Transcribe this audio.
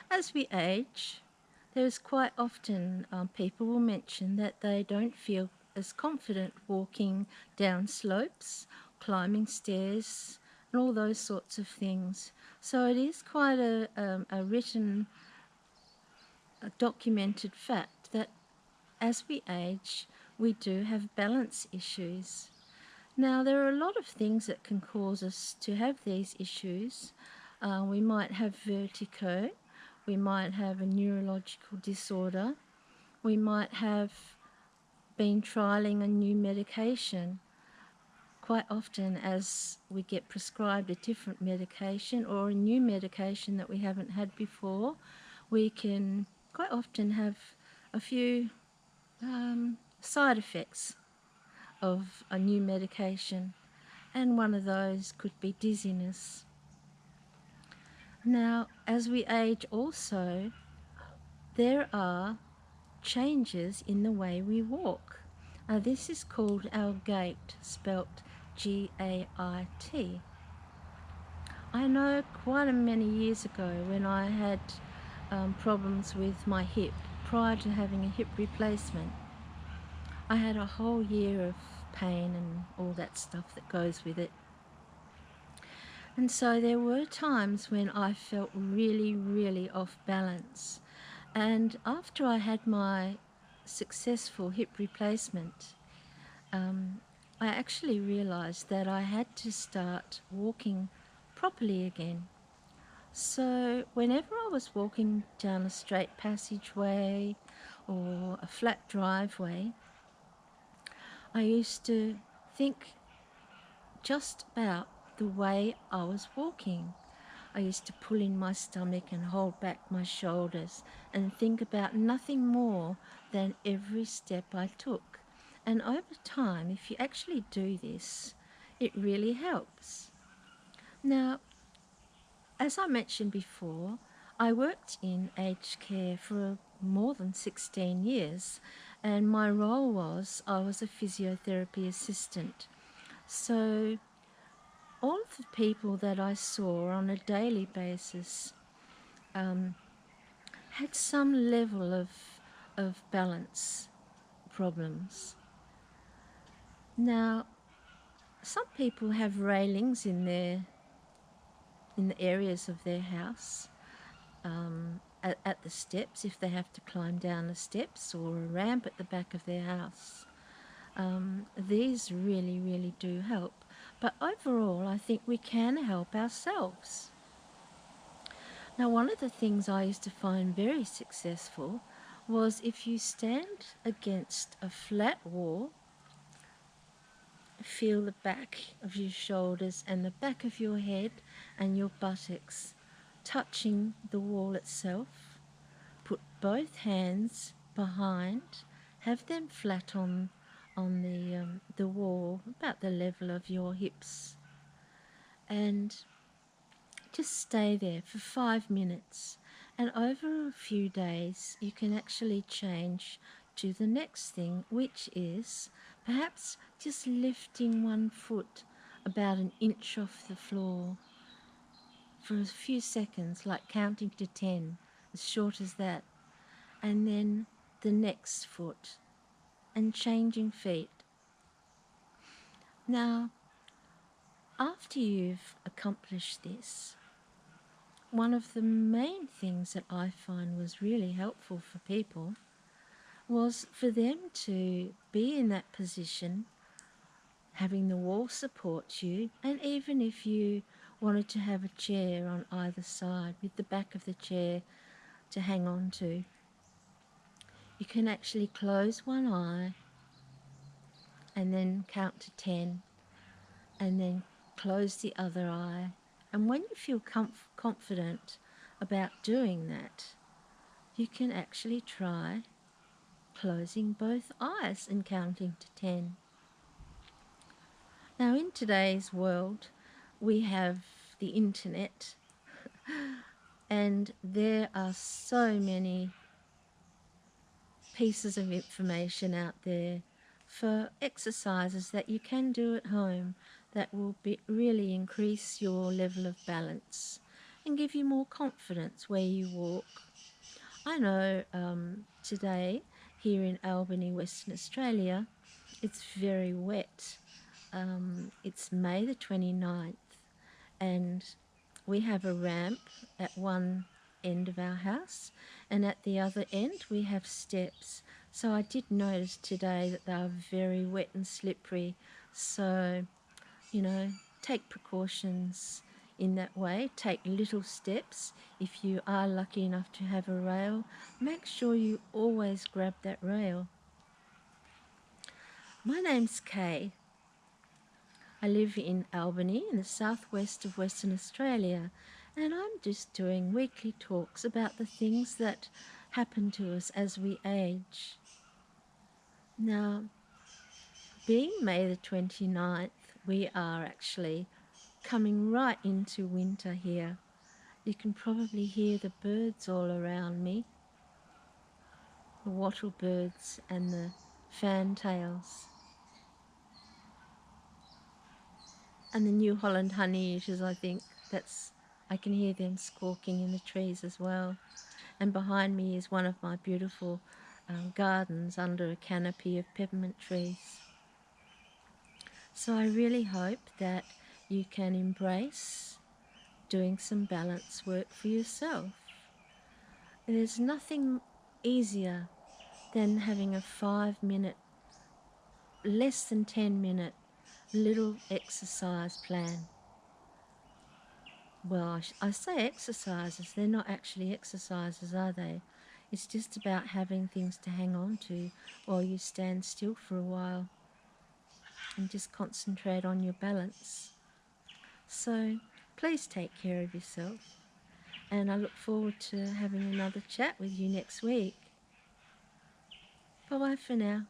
As we age, there's quite often people will mention that they don't feel as confident walking down slopes, climbing stairs, and all those sorts of things. So it is quite a written, a documented fact that as we age, we do have balance issues. Now, there are a lot of things that can cause us to have these issues. We might have vertigo, we might have a neurological disorder, we might have been trialing a new medication. Quite often, as we get prescribed a different medication or a new medication that we haven't had before, we can quite often have a few side effects of a new medication, and one of those could be dizziness. Now, as we age also, there are changes in the way we walk. This is called our gait, spelt G-A-I-T. I know quite many years ago when I had problems with my hip prior to having a hip replacement, I had a whole year of pain and all that stuff that goes with it. And so there were times when I felt really, really off balance. And after I had my successful hip replacement, I actually realized that I had to start walking properly again. So whenever I was walking down a straight passageway or a flat driveway, I used to think just about the way I was walking. I used to pull in my stomach and hold back my shoulders and think about nothing more than every step I took. And over time, if you actually do this, it really helps. Now, as I mentioned before, I worked in aged care for more than 16 years, and my role was I was a physiotherapy assistant. So all of the people that I saw on a daily basis had some level of balance problems. Now, some people have railings in the areas of their house, at the steps if they have to climb down the steps, or a ramp at the back of their house. These really, really do help. But overall, I think we can help ourselves. Now, one of the things I used to find very successful was if you stand against a flat wall, feel the back of your shoulders and the back of your head and your buttocks touching the wall itself. Put both hands behind, have them flat on the wall, about the level of your hips, and just stay there for 5 minutes. And over a few days, you can actually change to the next thing, which is perhaps just lifting one foot about an inch off the floor for a few seconds, like counting to 10, as short as that, and then the next foot, and changing feet. Now, after you've accomplished this, one of the main things that I find was really helpful for people was for them to be in that position, having the wall support you, and even if you wanted to have a chair on either side with the back of the chair to hang on to, you can actually close one eye and then count to 10, and then close the other eye. And when you feel confident about doing that, you can actually try closing both eyes and counting to 10. Now, in today's world, we have the internet, and there are so many pieces of information out there for exercises that you can do at home that will really increase your level of balance. and give you more confidence where you walk. I know today here in Albany, Western Australia, it's very wet. It's May the 29th, and we have a ramp at one end of our house, and at the other end we have steps. So I did notice today that they are very wet and slippery. So, take precautions in that way. Take little steps. If you are lucky enough to have a rail, make sure you always grab that rail. My name's Kay. I live in Albany in the southwest of Western Australia, and I'm just doing weekly talks about the things that happen to us as we age. Now, being May the 29th, we are actually coming right into winter here. You can probably hear the birds all around me, the wattle birds and the fantails. And the New Holland honeyeaters, I think I can hear them squawking in the trees as well. And behind me is one of my beautiful gardens under a canopy of peppermint trees. So I really hope that you can embrace doing some balance work for yourself. There's nothing easier than having a 5-minute, less than 10-minute little exercise plan. Well, I say exercises, they're not actually exercises, are they? It's just about having things to hang on to while you stand still for a while and just concentrate on your balance. So please take care of yourself, and I look forward to having another chat with you next week. Bye-bye for now.